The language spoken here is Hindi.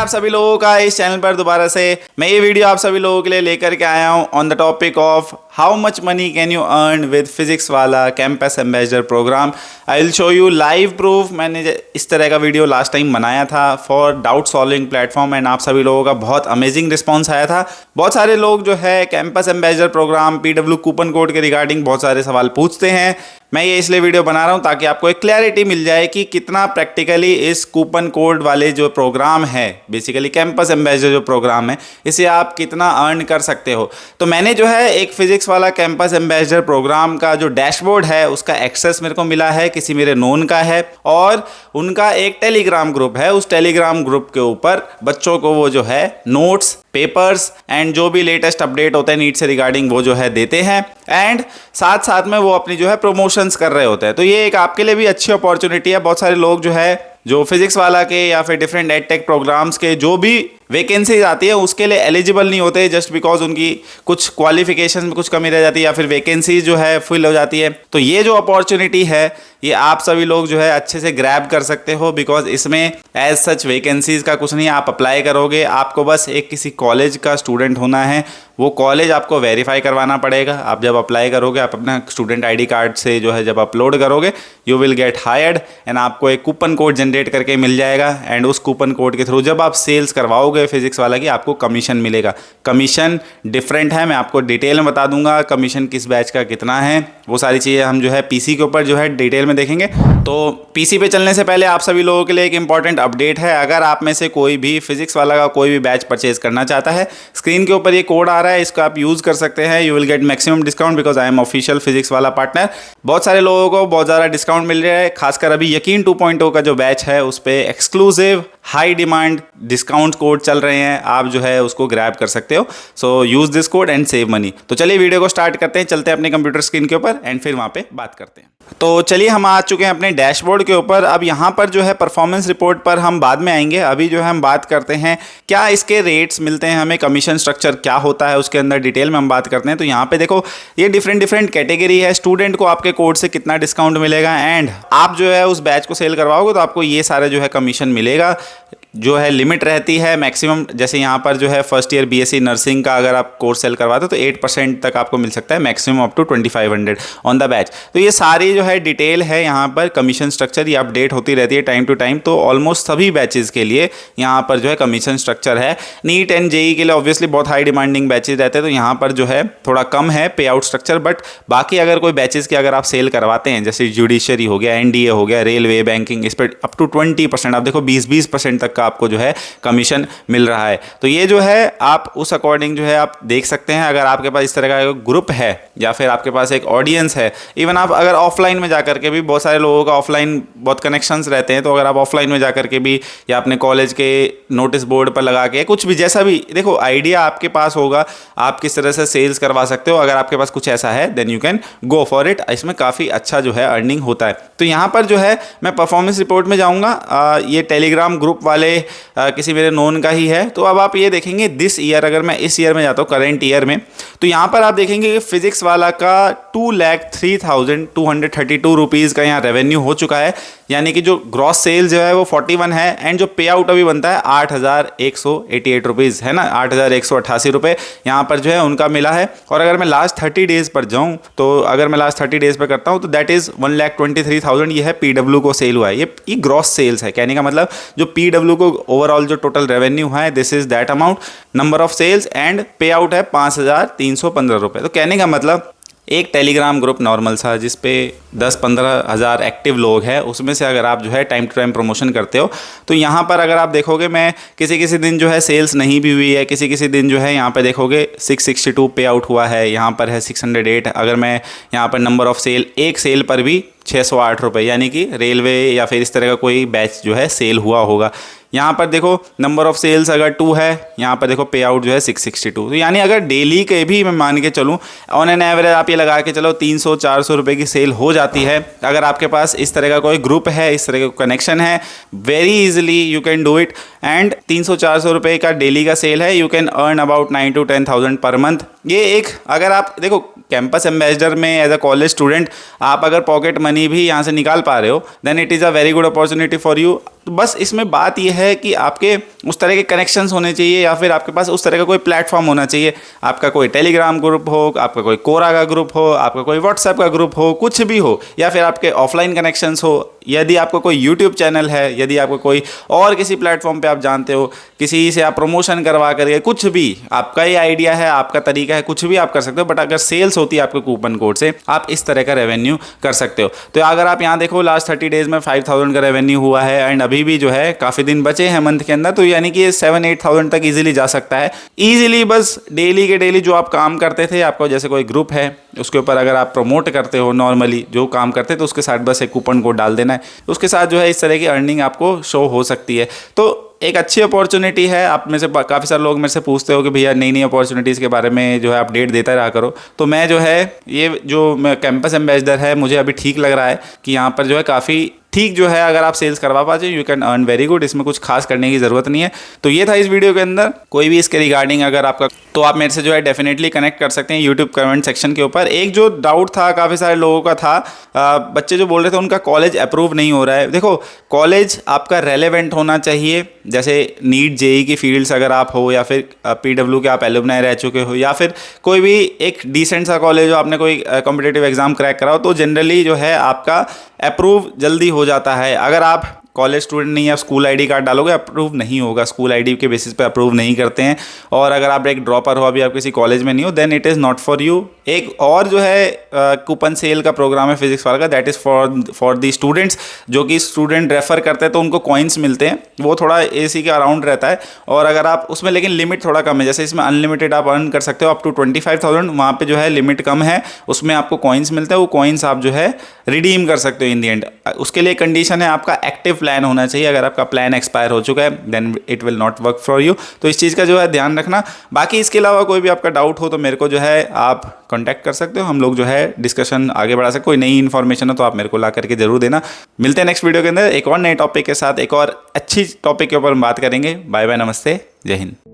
आप सभी लोगों का इस चैनल पर दोबारा से। मैं ये वीडियो आप सभी लोगों के लिए लेकर के आया हूँ on the topic of how much money can you earn with Physics Wallah campus ambassador program. I will show you live proof. मैंने इस तरह का वीडियो लास्ट टाइम बनाया था for doubt solving platform and आप सभी लोगों का बहुत अमेजिंग रिस्पॉन्स आया था। बहुत सारे लोग जो है campus ambassador program PW coupon code के रिगार्डिंग बहुत सारे सवाल पूछते हैं। मैं ये इसलिए वीडियो बना रहा हूँ ताकि आपको एक क्लैरिटी मिल जाए कि कितना प्रैक्टिकली इस कूपन कोड वाले जो प्रोग्राम है, बेसिकली कैंपस एम्बेसडर जो प्रोग्राम है, इसे आप कितना अर्न कर सकते हो। तो मैंने जो है एक physics Wallah campus ambassador programme का जो डैशबोर्ड है उसका एक्सेस मेरे को मिला है, किसी मेरे नोन का है, और उनका एक टेलीग्राम ग्रुप है। उस टेलीग्राम ग्रुप के ऊपर बच्चों को वो जो है नोट्स, पेपर्स एंड जो भी लेटेस्ट अपडेट होता है नीट से रिगार्डिंग वो जो है देते हैं, एंड साथ साथ में वो अपनी जो है प्रमोशंस कर रहे होते हैं। तो ये एक आपके लिए भी अच्छी अपॉर्चुनिटी है। बहुत सारे लोग जो है जो फिजिक्स वाला के या फिर डिफरेंट एडटेक प्रोग्राम्स के जो भी वैकेंसीज आती है उसके लिए एलिजिबल नहीं होते जस्ट बिकॉज उनकी कुछ क्वालिफिकेशन में कुछ कमी रह जाती है या फिर वैकेंसीज जो है फुल हो जाती है। तो ये जो अपॉर्चुनिटी है ये आप सभी लोग जो है अच्छे से ग्रैब कर सकते हो, बिकॉज इसमें एज सच वैकेंसीज का कुछ नहीं। आप अप्लाई करोगे, आपको बस एक किसी कॉलेज का स्टूडेंट होना है, वो कॉलेज आपको वेरीफाई करवाना पड़ेगा। आप जब अप्लाई करोगे, आप अपना स्टूडेंट ID कार्ड से जो है जब अपलोड करोगे, you will get hired and आपको एक कूपन कोड जनरेट करके मिल जाएगा, एंड उस कूपन कोड के थ्रू जब आप सेल्स करवाओगे फिजिक्स वाला की, आपको कमीशन मिलेगा। कमीशन डिफरेंट है, मैं आपको डिटेल में बता दूंगा कमीशन किस बैच का कितना है। वो सारी चीज़ें हम जो है PC के ऊपर जो है डिटेल में देखेंगे। तो PC पे चलने से पहले आप सभी लोगों के लिए एक इंपॉर्टेंट अपडेट है। अगर आप में से कोई भी फिजिक्स वाला का कोई भी बैच परचेज करना चाहता है, स्क्रीन के ऊपर ये कोड आ रहा है, इसको आप यूज़ कर सकते हैं। You will get maximum discount because I am official physics वाला पार्टनर। बहुत सारे लोगों को बहुत ज़्यादा डिस्काउंट मिल रहा है, खासकर अभी यकीन 2.0 का जो बैच है उस पर exclusive high demand discount code चल रहे हैं। आप जो है उसको ग्रैब कर सकते हो। So use this code and save money. तो चलिए वीडियो को स्टार्ट करते हैं, चलते हैं अपने कंप्यूटर स्क्रीन के ऊपर एंड फिर वहाँ पे बात करते हैं। तो चलिए हम आ चुके हैं अपने डैशबोर्ड के ऊपर। अब यहाँ पर जो है परफॉर्मेंस रिपोर्ट पर हम बाद में आएंगे। अभी जो है हम बात करते हैं क्या इसके रेट्स मिलते हैं हमें, कमीशन स्ट्रक्चर क्या होता है उसके अंदर डिटेल में हम बात करते हैं। तो यहाँ पे देखो ये डिफरेंट कैटेगरी है। स्टूडेंट को आपके कोड से कितना डिस्काउंट मिलेगा, एंड आप जो है उस बैच को सेल करवाओगे तो आपको ये सारा जो है कमीशन मिलेगा। जो है लिमिट रहती है मैक्सिमम, जैसे यहाँ पर जो है फर्स्ट ईयर BSc नर्सिंग का अगर आप कोर्स सेल करवाते हो तो 8% तक आपको मिल सकता है, maximum up to 2500 on the batch. तो ये सारी जो है डिटेल है यहाँ पर, कमीशन स्ट्रक्चर ये अपडेट होती रहती है टाइम टू टाइम। तो ऑलमोस्ट सभी बैचेज़ के लिए यहाँ पर जो है कमीशन स्ट्रक्चर है। नीट एंड JEE के लिए ऑब्वियसली बहुत हाई डिमांडिंग बैचेज रहते हैं तो यहाँ पर जो है थोड़ा कम है पे आउट स्ट्रक्चर। बट बाकी अगर कोई बैचेज़ के अगर आप सेल करवाते हैं, जैसे जुडिशरी हो गया, NDA हो गया, रेलवे, बैंकिंग, इस पर अप टू 20%, आप देखो 20% तक का आपको जो है कमीशन मिल रहा है। तो ये जो है आप उस अकॉर्डिंग जो है आप देख सकते हैं। अगर आपके पास इस तरह का ग्रुप है या फिर आपके पास एक ऑडियंस है, इवन आप अगर ऑफलाइन में जाकर के भी, बहुत सारे लोगों का ऑफलाइन बहुत कनेक्शंस रहते हैं, तो अगर आप ऑफलाइन में जाकर के भी या अपने कॉलेज के नोटिस बोर्ड पर लगा के कुछ भी, जैसा भी देखो आइडिया आपके पास होगा, आप किस तरह से सेल्स करवा सकते हो। अगर आपके पास कुछ ऐसा है then you can go for it. इसमें काफ़ी अच्छा जो है अर्निंग होता है। तो यहाँ पर जो है मैं परफॉर्मेंस रिपोर्ट में जाऊँगा। ये टेलीग्राम ग्रुप वाले किसी मेरे नोन का ही है। तो अब आप ये देखेंगे दिस ईयर, अगर मैं इस ईयर में जाता हूँ करंट ईयर में, तो यहाँ पर आप देखेंगे कि फिजिक्स वाला का 2,03,232 रुपीज़ का यहाँ रेवेन्यू हो चुका है। यानी कि जो ग्रॉस सेल्स जो है वो 41 है, एंड जो पे आउट अभी बनता है 8,188 रुपीज़ है ना, 8,188 रुपये यहाँ पर जो है उनका मिला है। और अगर मैं लास्ट 30 डेज़ पर जाऊँ, तो अगर मैं लास्ट 30 डेज़ पर करता हूँ तो दैट इज़ 1,23,000 ये है PW को सेल हुआ है। ये ग्रॉस सेल्स है, कहने का मतलब जो PW को ओवरऑल जो टोटल रेवेन्यू है this is that amount, number of sales, and pay out है 5,315 रुपये। तो कहने का मतलब एक टेलीग्राम ग्रुप नॉर्मल सा जिस पे 10-15 हज़ार एक्टिव लोग हैं, उसमें से अगर आप जो है टाइम टू टाइम प्रमोशन करते हो, तो यहाँ पर अगर आप देखोगे, मैं किसी दिन जो है सेल्स नहीं भी हुई है, किसी दिन जो है यहाँ पे देखोगे 662 पे आउट हुआ है, यहाँ पर है 608। अगर मैं यहाँ पर नंबर ऑफ सेल, एक सेल पर भी 608 रुपये, यानी कि रेलवे या फिर इस तरह का कोई बैच जो है सेल हुआ होगा। यहाँ पर देखो नंबर ऑफ सेल्स अगर 2 है, यहाँ पर देखो पे आउट जो है 662। तो यानी अगर डेली के भी मैं मान के चलूँ, ऑन एन एवरेज आप ये लगा के चलो 300-400 रुपये की सेल हो जाती है। अगर आपके पास इस तरह का कोई ग्रुप है, इस तरह का कनेक्शन है, very easily you can do it. And 300-400 रुपये का डेली का सेल है, you can earn about 9,000 to 10,000 per month. ये एक, अगर आप देखो कैंपस एम्बेसडर में एज अ कॉलेज स्टूडेंट आप अगर पॉकेट मनी भी यहाँ से निकाल पा रहे हो, then it is a very good opportunity for you. तो बस इसमें बात यह है कि आपके उस तरह के कनेक्शंस होने चाहिए या फिर आपके पास उस तरह का कोई प्लेटफॉर्म होना चाहिए। आपका कोई टेलीग्राम ग्रुप हो, आपका कोई कोरा का ग्रुप हो, आपका कोई व्हाट्सएप का ग्रुप हो, कुछ भी हो, या फिर आपके ऑफलाइन कनेक्शंस हो, यदि आपको कोई यूट्यूब चैनल है, यदि आपको कोई और किसी प्लेटफॉर्म पे आप जानते हो, किसी से आप प्रमोशन करवा करके, कुछ भी आपका ये आइडिया है, आपका तरीका है, कुछ भी आप कर सकते हो। बट अगर सेल्स होती है आपके कूपन कोड से, आप इस तरह का रेवेन्यू कर सकते हो। तो अगर आप यहाँ देखो लास्ट 30 डेज में 5000 का रेवेन्यू हुआ है एंड अभी भी जो है काफ़ी दिन बचे हैं मंथ के अंदर, तो यानी कि 7-8,000 तक ईजिली जा सकता है। ईजिली बस डेली के डेली जो आप काम करते थे, आपका जैसे कोई ग्रुप है उसके ऊपर अगर आप प्रमोट करते हो नॉर्मली जो काम करते, तो उसके साथ बस एक कूपन कोड डाल देना है, उसके साथ जो है इस तरह की अर्निंग आपको शो हो सकती है। तो एक अच्छी अपॉर्चुनिटी है। आप में से काफ़ी सारे लोग मेरे से पूछते हो कि भैया नई नई अपॉर्चुनिटीज़ के बारे में जो है अपडेट देता रहा करो। तो मैं जो है ये जो कैंपस एम्बेसडर है, मुझे अभी ठीक लग रहा है कि यहाँ पर जो है काफ़ी ठीक जो है अगर आप सेल्स करवा पाते you can earn very good. इसमें कुछ खास करने की ज़रूरत नहीं है। तो ये था इस वीडियो के अंदर। कोई भी इसके रिगार्डिंग अगर आपका, तो आप मेरे से जो है डेफिनेटली कनेक्ट कर सकते हैं यूट्यूब कमेंट सेक्शन के ऊपर। एक जो डाउट था काफ़ी सारे लोगों का था, बच्चे जो बोल रहे थे उनका कॉलेज अप्रूव नहीं हो रहा है। देखो, कॉलेज आपका रेलेवेंट होना चाहिए। जैसे नीट जेई की फील्ड्स अगर आप हो, या फिर पीडब्ल्यू के आप एलुमनाई रह चुके हो, या फिर कोई भी एक डिसेंट सा कॉलेज हो, आपने कोई कॉम्पिटिटिव एग्जाम क्रैक करा हो, तो जनरली जो है आपका अप्रूव जल्दी हो जाता है। अगर आप कॉलेज स्टूडेंट नहीं है, स्कूल आईडी कार्ड डालोगे, अप्रूव नहीं होगा। स्कूल आईडी के बेसिस पे अप्रूव नहीं करते हैं। और अगर आप एक ड्रॉपर हो, अभी आप किसी कॉलेज में नहीं हो, then it is not for you. एक और जो है कूपन सेल का प्रोग्राम है फिजिक्स वाला का, that is for the students. जो कि स्टूडेंट रेफर करते हैं तो उनको कॉइन्स मिलते हैं, वो थोड़ा AC के अराउंड रहता है। और अगर आप उसमें, लेकिन लिमिट थोड़ा कम है। जैसे इसमें अनलिमिटेड आप अर्न कर सकते हो अप टू 25,000, वहाँ पे जो है लिमिट कम है, उसमें आपको कॉइन्स मिलते हैं। वो कॉइन्स आप जो है रिडीम कर सकते हो इन दी एंड। उसके लिए कंडीशन है आपका एक्टिव प्लान होना चाहिए। अगर आपका प्लान एक्सपायर हो चुका है then it will not work for you. तो इस चीज़ का जो है ध्यान रखना। बाकी इसके अलावा कोई भी आपका डाउट हो तो मेरे को जो है आप कांटेक्ट कर सकते हो। हम लोग जो है डिस्कशन आगे बढ़ा सकते। कोई नई इन्फॉर्मेशन हो तो आप मेरे को ला करके जरूर देना। मिलते हैं नेक्स्ट वीडियो के अंदर एक और नए टॉपिक के साथ, एक और अच्छी टॉपिक के ऊपर हम बात करेंगे। बाय बाय, नमस्ते, जय हिंद।